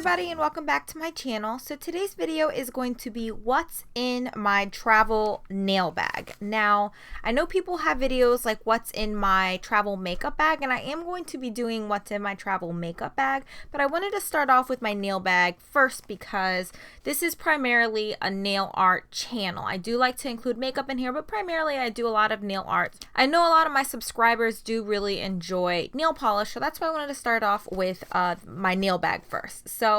everybody, and welcome back to my channel. So today's video is going to be what's in my travel nail bag. Now, I know people have videos like what's in my travel makeup bag, and I am going to be doing what's in my travel makeup bag, but I wanted to start off with my nail bag first because this is primarily a nail art channel. I do like to include makeup in here, but primarily I do a lot of nail art. I know a lot of my subscribers do really enjoy nail polish, so that's why I wanted to start off with my nail bag first. So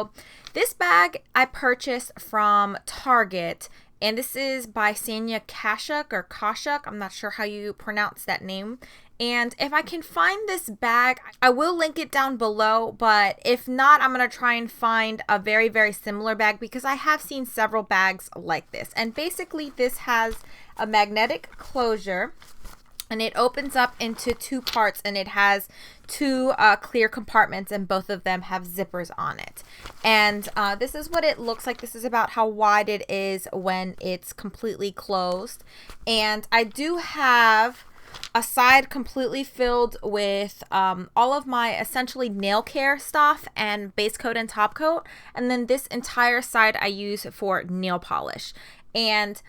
this bag I purchased from Target, and this is by Sonia Kashuk or Kashuk. I'm not sure how you pronounce that name. And if I can find this bag, I will link it down below, but if not, I'm going to try and find a very, very similar bag because I have seen several bags like this. And basically this has a magnetic closure, and it opens up into two parts, and it has two clear compartments, and both of them have zippers on it. And this is what it looks like. This is about how wide it is when it's completely closed. And I do have a side completely filled with all of my essentially nail care stuff and base coat and top coat, and then this entire side I use for nail polish. And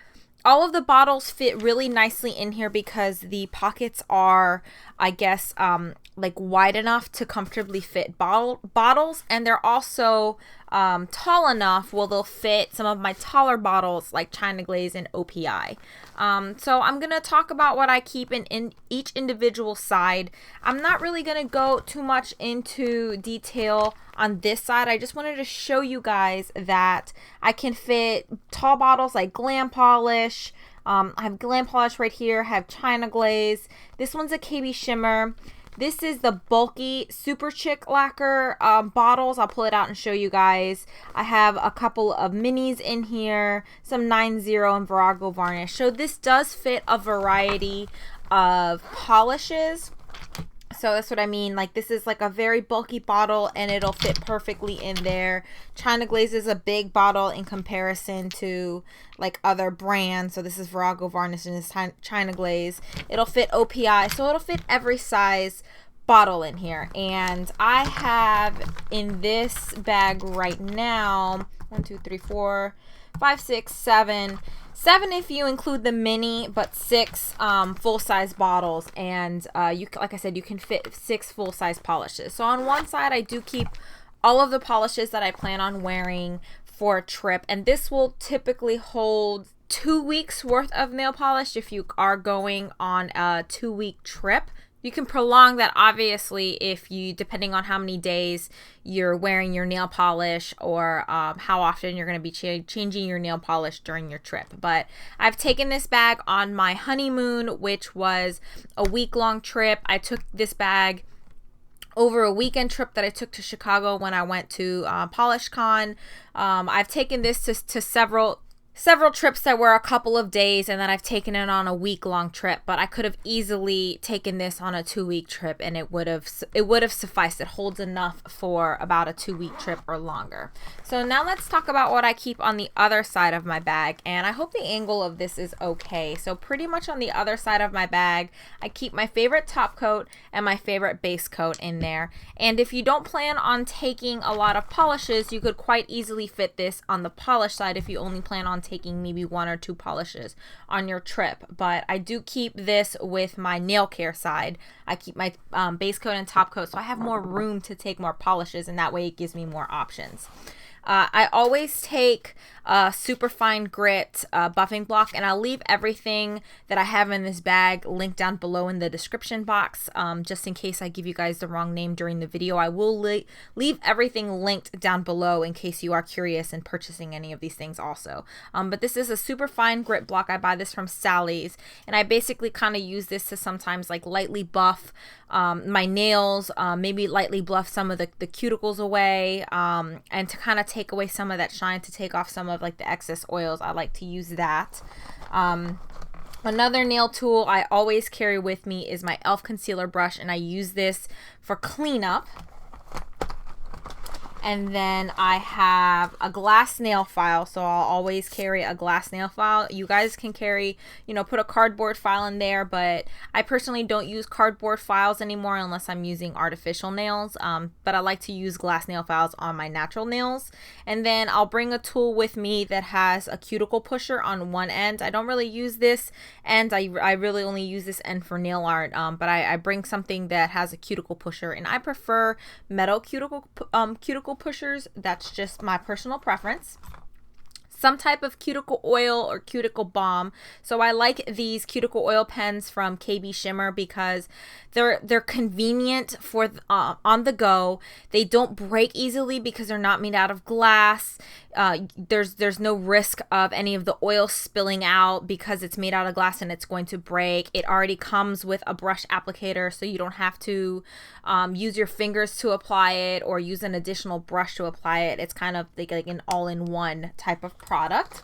all of the bottles fit really nicely in here because the pockets are, I guess, like wide enough to comfortably fit bottles, and they're also tall enough where they'll fit some of my taller bottles like China Glaze and OPI. So I'm going to talk about what I keep in each individual side. I'm not really going to go too much into detail on this side. I just wanted to show you guys that I can fit tall bottles like Glam Polish. I have Glam Polish right here. I have China Glaze. This one's a KB Shimmer. This is the bulky Super Chick lacquer bottles. I'll pull it out and show you guys. I have a couple of minis in here, some 9-0 and Virago varnish. So this does fit a variety of polishes. So that's what I mean. Like, this is like a very bulky bottle, and it'll fit perfectly in there. China Glaze is a big bottle in comparison to like other brands. So this is Virago varnish and this China Glaze. It'll fit OPI, so it'll fit every size bottle in here. And I have in this bag right now 1, 2, 3, 4, 5, 6, 7 if you include the mini, but 6 full-size bottles. And like I said, you can fit 6 full-size polishes. So on one side I do keep all of the polishes that I plan on wearing for a trip, and this will typically hold 2 weeks worth of nail polish if you are going on a 2-week trip. You can prolong that obviously if you, depending on how many days you're wearing your nail polish or how often you're going to be changing your nail polish during your trip. But I've taken this bag on my honeymoon, which was a week-long trip. I took this bag over a weekend trip that I took to Chicago when I went to PolishCon. I've taken this to several trips that were a couple of days, and then I've taken it on a week-long trip, but I could have easily taken this on a 2-week trip and it would have sufficed. It holds enough for about a 2-week trip or longer. So now let's talk about what I keep on the other side of my bag, and I hope the angle of this is okay. So pretty much on the other side of my bag, I keep my favorite top coat and my favorite base coat in there. And if you don't plan on taking a lot of polishes, you could quite easily fit this on the polish side if you only plan on taking maybe 1 or 2 polishes on your trip. But I do keep this with my nail care side. I keep my base coat and top coat, so I have more room to take more polishes, and that way it gives me more options. I always take a super fine grit buffing block, and I'll leave everything that I have in this bag linked down below in the description box, just in case I give you guys the wrong name during the video. I will leave everything linked down below in case you are curious in purchasing any of these things also. But this is a super fine grit block. I buy this from Sally's, and I basically kind of use this to sometimes like lightly buff my nails, maybe lightly buff some of the cuticles away, and to kind of take away some of that shine, to take off some of like the excess oils. I like to use that. Another nail tool I always carry with me is my e.l.f. concealer brush, and I use this for cleanup. And then I have a glass nail file, so I'll always carry a glass nail file. You guys can carry, you know, put a cardboard file in there, but I personally don't use cardboard files anymore unless I'm using artificial nails. But I like to use glass nail files on my natural nails. And then I'll bring a tool with me that has a cuticle pusher on one end. I don't really use this end. I really only use this end for nail art, but I bring something that has a cuticle pusher, and I prefer metal cuticle pushers. That's just my personal preference. Some type of cuticle oil or cuticle balm. So I like these cuticle oil pens from KB Shimmer because they're convenient for on the go. They don't break easily because they're not made out of glass. There's no risk of any of the oil spilling out because it's made out of glass and it's going to break. It already comes with a brush applicator, so you don't have to use your fingers to apply it or use an additional brush to apply it. It's kind of like an all-in-one type of product.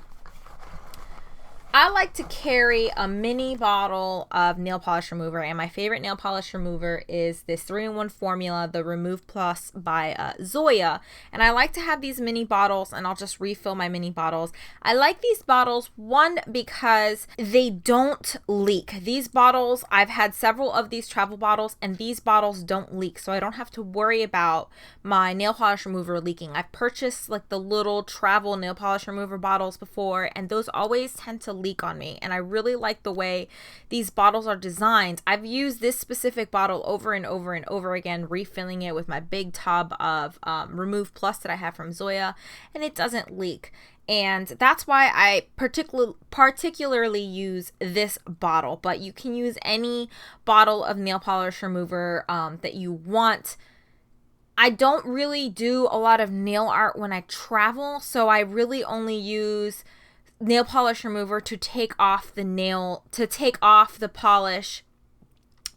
I like to carry a mini bottle of nail polish remover, and my favorite nail polish remover is this 3-in-1 formula, the Remove Plus by Zoya. And I like to have these mini bottles, and I'll just refill my mini bottles. I like these bottles, one, because they don't leak. These bottles, I've had several of these travel bottles, and these bottles don't leak, so I don't have to worry about my nail polish remover leaking. I've purchased like the little travel nail polish remover bottles before, and those always tend to leak on me, and I really like the way these bottles are designed. I've used this specific bottle over and over and over again, refilling it with my big tub of Remove Plus that I have from Zoya, and it doesn't leak. And that's why I particularly use this bottle, but you can use any bottle of nail polish remover that you want. I don't really do a lot of nail art when I travel, so I really only use nail polish remover to take off the polish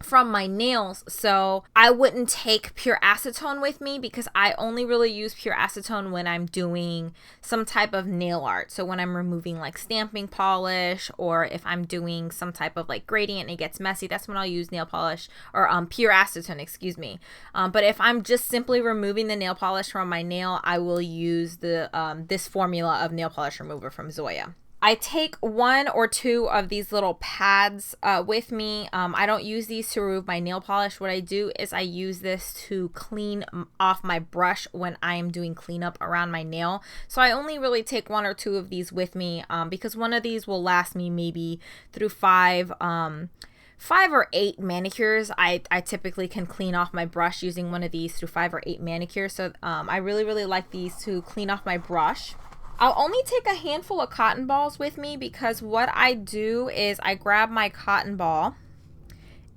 from my nails. So I wouldn't take pure acetone with me because I only really use pure acetone when I'm doing some type of nail art. So when I'm removing like stamping polish, or if I'm doing some type of like gradient and it gets messy, that's when I'll use nail polish or pure acetone, excuse me. But if I'm just simply removing the nail polish from my nail, I will use the this formula of nail polish remover from Zoya. I take 1 or 2 of these little pads with me. I don't use these to remove my nail polish. What I do is I use this to clean off my brush when I am doing cleanup around my nail. So I only really take 1 or 2 of these with me because one of these will last me maybe through 5 or 8 manicures. I typically can clean off my brush using one of these through 5 or 8 manicures. So I really like these to clean off my brush. I'll only take a handful of cotton balls with me because what I do is I grab my cotton ball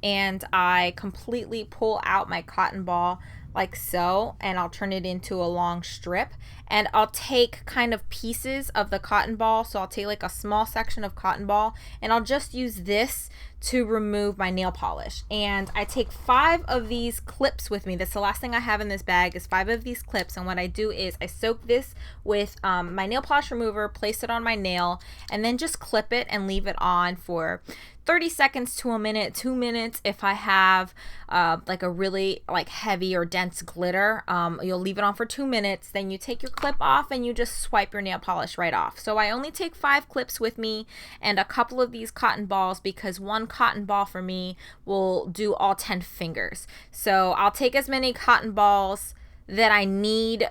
and I completely pull out my cotton ball like so, and I'll turn it into a long strip, and I'll take kind of pieces of the cotton ball. So I'll take like a small section of cotton ball and I'll just use this to remove my nail polish. And I take 5 of these clips with me. That's the last thing I have in this bag, is 5 of these clips. And what I do is I soak this with my nail polish remover, place it on my nail, and then just clip it and leave it on for 30 seconds to a minute, 2 minutes. If I have like a really like heavy or dense glitter, you'll leave it on for 2 minutes. Then you take your clip off and you just swipe your nail polish right off. So I only take 5 clips with me and a couple of these cotton balls because 1 cotton ball for me will do all 10 fingers. So I'll take as many cotton balls that I need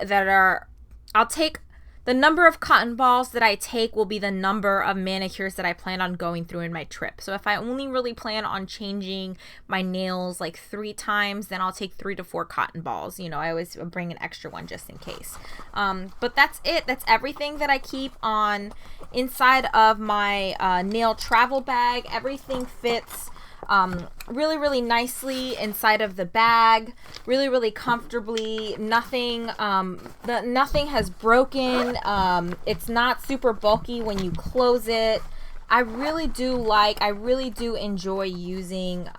I'll take the number of cotton balls that I take will be the number of manicures that I plan on going through in my trip. So if I only really plan on changing my nails like 3 times, then I'll take 3 to 4 cotton balls. You know, I always bring an extra one just in case. But that's it. That's everything that I keep on inside of my nail travel bag. Everything fits really nicely inside of the bag, really comfortably. Nothing has broken. It's not super bulky when you close it. I really do enjoy using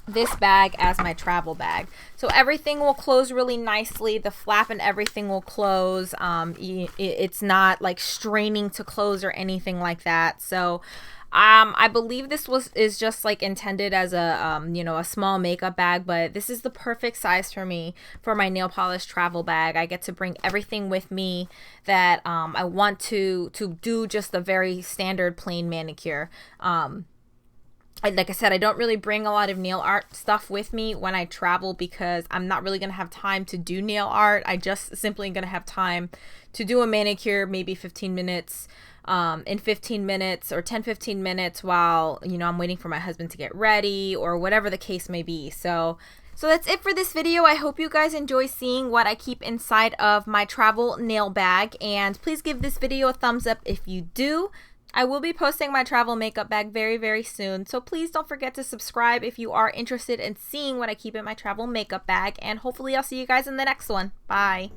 this bag as my travel bag. So everything will close really nicely. The flap and everything will close. It's not like straining to close or anything like that. So I believe this is just like intended as a you know, a small makeup bag, but this is the perfect size for me for my nail polish travel bag. I get to bring everything with me that I want to do just a very standard plain manicure. Like I said, I don't really bring a lot of nail art stuff with me when I travel because I'm not really going to have time to do nail art. I just simply going to have time to do a manicure, maybe 15 minutes, in 15 minutes or 10-15 minutes while, you know, I'm waiting for my husband to get ready or whatever the case may be. So that's it for this video. I hope you guys enjoy seeing what I keep inside of my travel nail bag, and please give this video a thumbs up if you do. I will be posting my travel makeup bag very, very soon, so please don't forget to subscribe if you are interested in seeing what I keep in my travel makeup bag, and hopefully I'll see you guys in the next one. Bye!